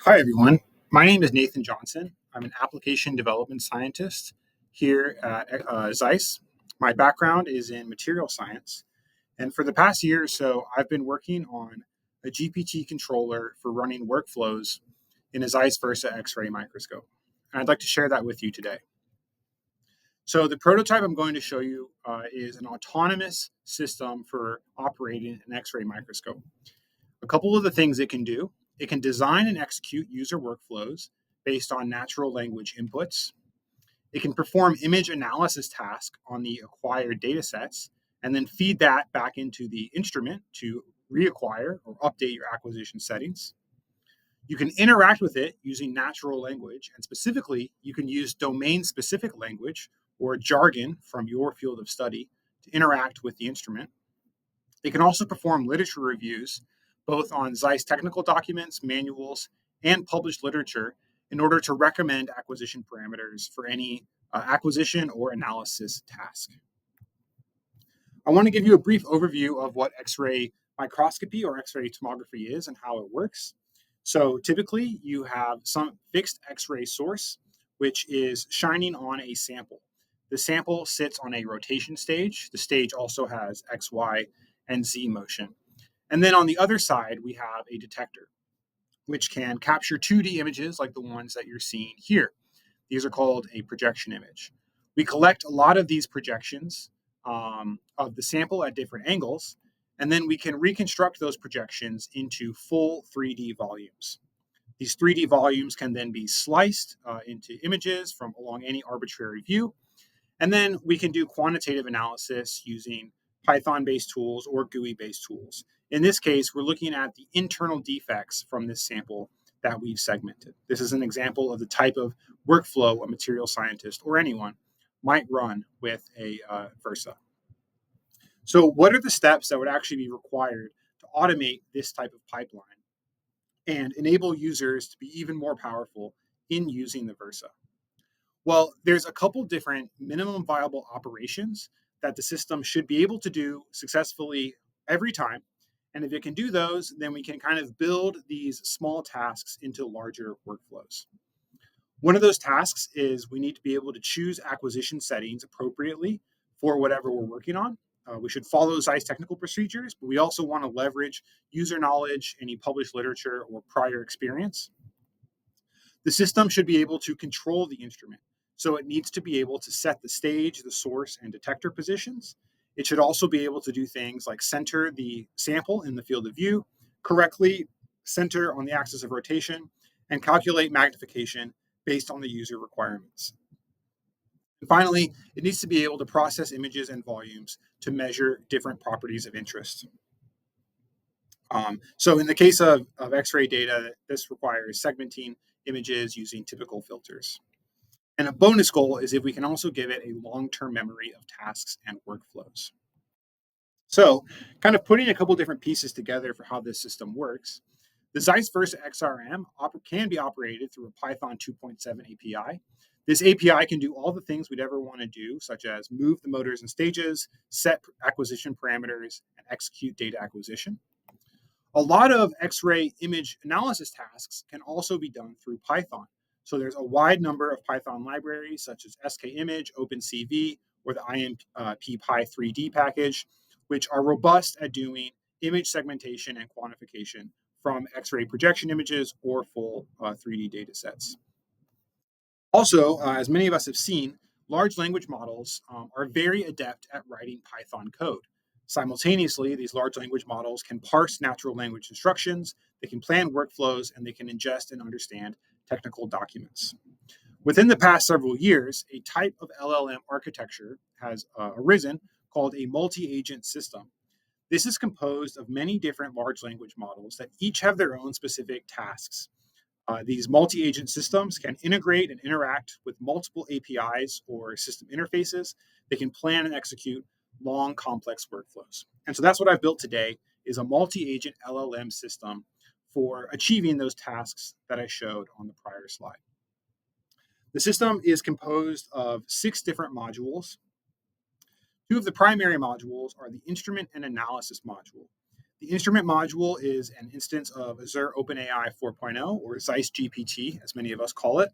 Hi, everyone. My name is Nathan Johnson. I'm an application development scientist here at Zeiss. My background is in material science. And for the past year or so, I've been working on a GPT controller for running workflows in a Zeiss Versa X-ray microscope. And I'd like to share that with you today. So the prototype I'm going to show you is an autonomous system for operating an X-ray microscope. A couple of the things it can do: it can design and execute user workflows based on natural language inputs. It can perform image analysis tasks on the acquired data sets and then feed that back into the instrument to reacquire or update your acquisition settings. You can interact with it using natural language, and specifically, you can use domain specific language or jargon from your field of study to interact with the instrument. They can also perform literature reviews, both on Zeiss technical documents, manuals, and published literature, in order to recommend acquisition parameters for any acquisition or analysis task. I want to give you a brief overview of what X-ray microscopy or X-ray tomography is and how it works. So typically, you have some fixed X-ray source, which is shining on a sample. The sample sits on a rotation stage. The stage also has X, Y, and Z motion. And then on the other side, we have a detector, which can capture 2D images like the ones that you're seeing here. These are called a projection image. We collect a lot of these projections of the sample at different angles, and then we can reconstruct those projections into full 3D volumes. These 3D volumes can then be sliced into images from along any arbitrary view, and then we can do quantitative analysis using Python-based tools or GUI-based tools. In this case, we're looking at the internal defects from this sample that we've segmented. This is an example of the type of workflow a material scientist or anyone might run with a Versa. So what are the steps that would actually be required to automate this type of pipeline and enable users to be even more powerful in using the Versa? Well, there's a couple different minimum viable operations that the system should be able to do successfully every time. And if it can do those, then we can kind of build these small tasks into larger workflows. One of those tasks is we need to be able to choose acquisition settings appropriately for whatever we're working on. We should follow Zeiss technical procedures, but we also want to leverage user knowledge, any published literature, or prior experience. The system should be able to control the instrument. So it needs to be able to set the stage, the source, and detector positions. It should also be able to do things like center the sample in the field of view, correctly center on the axis of rotation, and calculate magnification based on the user requirements. And finally, it needs to be able to process images and volumes to measure different properties of interest. So in the case of X-ray data, this requires segmenting images using typical filters. And a bonus goal is if we can also give it a long-term memory of tasks and workflows. So kind of putting a couple different pieces together for how this system works, the Zeiss Versa XRM can be operated through a Python 2.7 API. This API can do all the things we'd ever want to do, such as move the motors and stages, set acquisition parameters, and execute data acquisition. A lot of X-ray image analysis tasks can also be done through Python. So there's a wide number of Python libraries such as skimage, OpenCV, or the IMPy3D package, which are robust at doing image segmentation and quantification from X-ray projection images or full 3D data sets. Also, as many of us have seen, large language models are very adept at writing Python code. Simultaneously, these large language models can parse natural language instructions, they can plan workflows, and they can ingest and understand technical documents. Within the past several years, a type of LLM architecture has arisen called a multi-agent system. This is composed of many different large language models that each have their own specific tasks. These multi-agent systems can integrate and interact with multiple APIs or system interfaces. They can plan and execute long, complex workflows. And so that's what I've built today is a multi-agent LLM system for achieving those tasks that I showed on the prior slide. The system is composed of 6 different modules. 2 of the primary modules are the instrument and analysis module. The instrument module is an instance of Azure OpenAI 4.0, or Zeiss GPT, as many of us call it.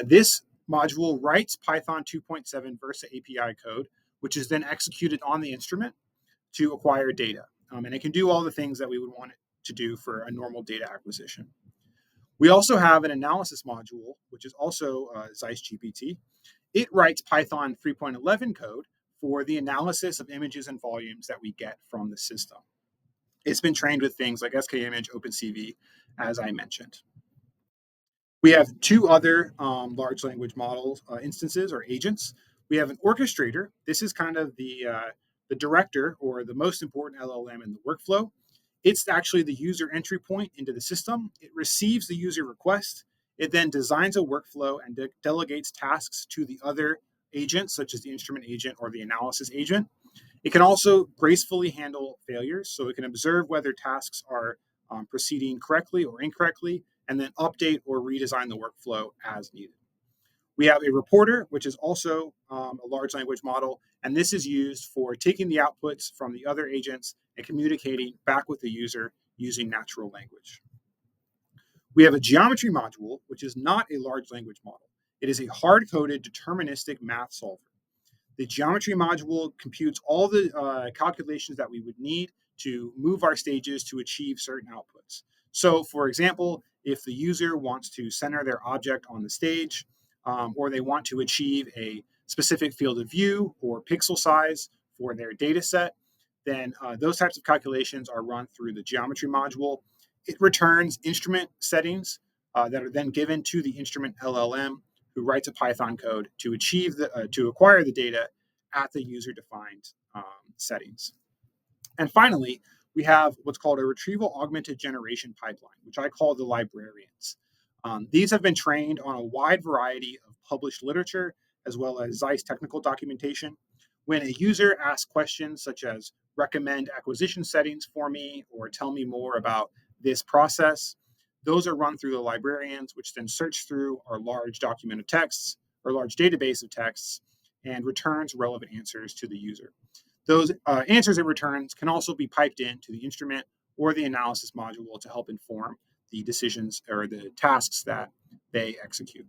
This module writes Python 2.7 Versa API code, which is then executed on the instrument to acquire data. And it can do all the things that we would want it to do for a normal data acquisition. We also have an analysis module, which is also Zeiss GPT. It writes Python 3.11 code for the analysis of images and volumes that we get from the system. It's been trained with things like skimage, OpenCV, as I mentioned. We have two other large language models instances or agents. We have an orchestrator. This is kind of the director or the most important LLM in the workflow. It's actually the user entry point into the system. It receives the user request. It then designs a workflow and delegates tasks to the other agents, such as the instrument agent or the analysis agent. It can also gracefully handle failures, so it can observe whether tasks are proceeding correctly or incorrectly, and then update or redesign the workflow as needed. We have a reporter, which is also a large language model, and this is used for taking the outputs from the other agents and communicating back with the user using natural language. We have a geometry module, which is not a large language model. It is a hard-coded deterministic math solver. The geometry module computes all the calculations that we would need to move our stages to achieve certain outputs. So, for example, if the user wants to center their object on the stage, or they want to achieve a specific field of view or pixel size for their data set, then those types of calculations are run through the geometry module. It returns instrument settings that are then given to the instrument LLM, who writes a Python code to acquire the data at the user-defined settings. And finally, we have what's called a retrieval augmented generation pipeline, which I call the librarians. These have been trained on a wide variety of published literature, as well as Zeiss technical documentation. When a user asks questions such as recommend acquisition settings for me or tell me more about this process, those are run through the librarians, which then search through our large document of texts or large database of texts and returns relevant answers to the user. Those answers it returns can also be piped into the instrument or the analysis module to help inform the decisions or the tasks that they execute.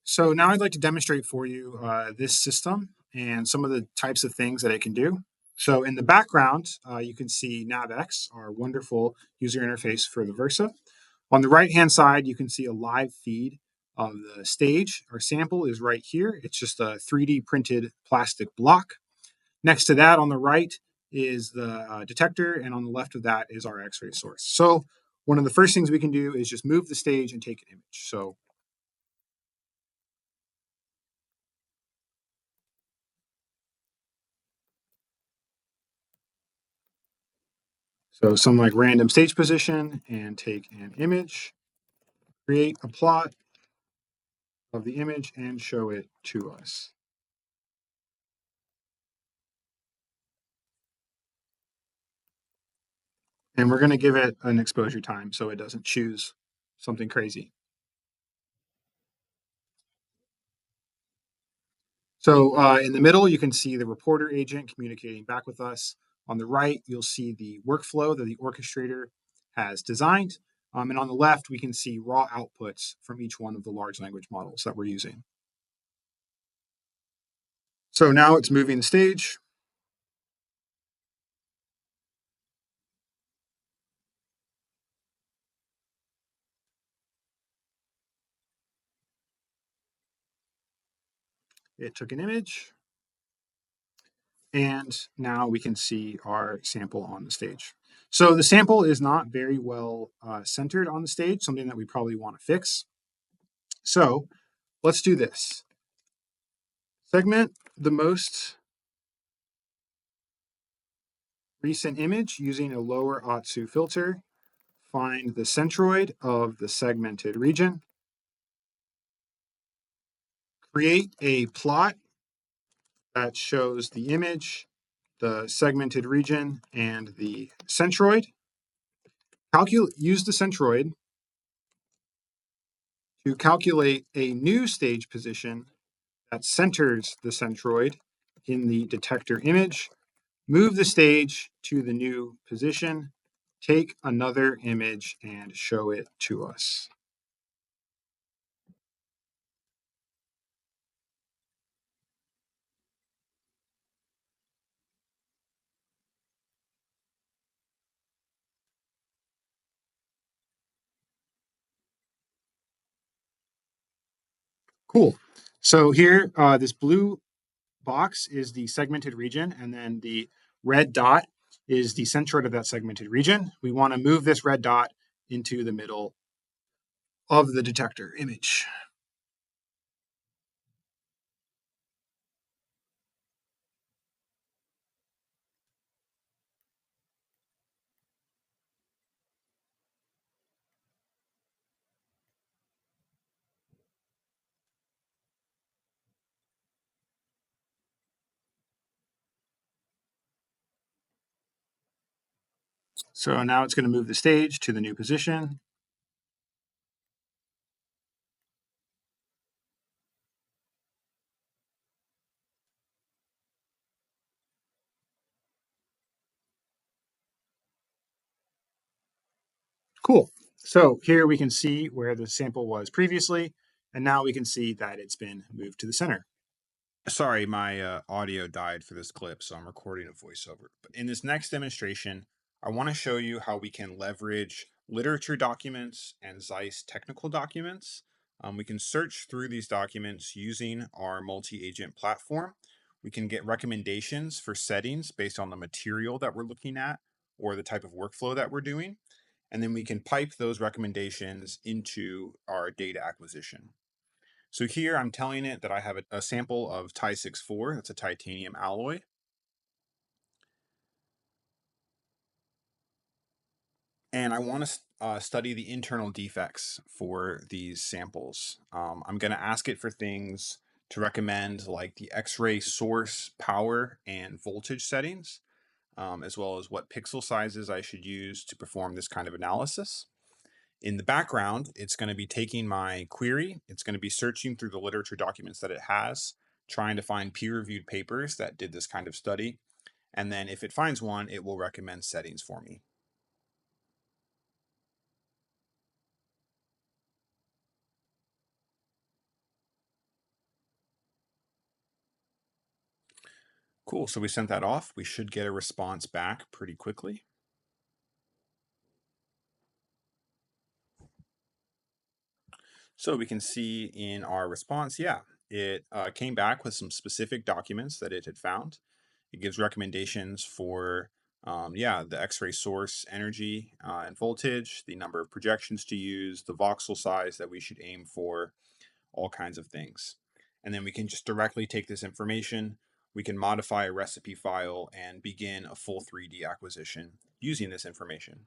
So now I'd like to demonstrate for you this system and some of the types of things that it can do. So in the background, you can see NavX, our wonderful user interface for the Versa. On the right-hand side, you can see a live feed of the stage. Our sample is right here. It's just a 3D printed plastic block. Next to that on the right is the detector, and on the left of that is our X-ray source. So one of the first things we can do is just move the stage and take an image. So some like random stage position and take an image, create a plot of the image and show it to us. And we're going to give it an exposure time so it doesn't choose something crazy. So in the middle, you can see the reporter agent communicating back with us. On the right, you'll see the workflow that the orchestrator has designed. And on the left, we can see raw outputs from each one of the large language models that we're using. So now it's moving the stage. It took an image. And now we can see our sample on the stage. So the sample is not very well centered on the stage, something that we probably want to fix. So let's do this. Segment the most recent image using a lower Otsu filter. Find the centroid of the segmented region. Create a plot that shows the image, the segmented region, and the centroid. Use the centroid to calculate a new stage position that centers the centroid in the detector image. Move the stage to the new position take another image and show it to us. Cool. So here, this blue box is the segmented region, and then the red dot is the centroid of that segmented region. We want to move this red dot into the middle of the detector image. So now it's going to move the stage to the new position. Cool. So here we can see where the sample was previously, and now we can see that it's been moved to the center. Sorry, my audio died for this clip, so I'm recording a voiceover. But in this next demonstration, I want to show you how we can leverage literature documents and Zeiss technical documents. We can search through these documents using our multi-agent platform. We can get recommendations for settings based on the material that we're looking at or the type of workflow that we're doing. And then we can pipe those recommendations into our data acquisition. So here I'm telling it that I have a sample of Ti-64, that's a titanium alloy. And I want to study the internal defects for these samples. I'm going to ask it for things to recommend like the X-ray source power and voltage settings, as well as what pixel sizes I should use to perform this kind of analysis. In the background, it's going to be taking my query. It's going to be searching through the literature documents that it has, trying to find peer-reviewed papers that did this kind of study. And then if it finds one, it will recommend settings for me. Cool, so we sent that off. We should get a response back pretty quickly. So we can see in our response, yeah, it came back with some specific documents that it had found. It gives recommendations for, yeah, the X-ray source energy and voltage, the number of projections to use, the voxel size that we should aim for, all kinds of things. And then we can just directly take this information, we can modify a recipe file and begin a full 3D acquisition using this information.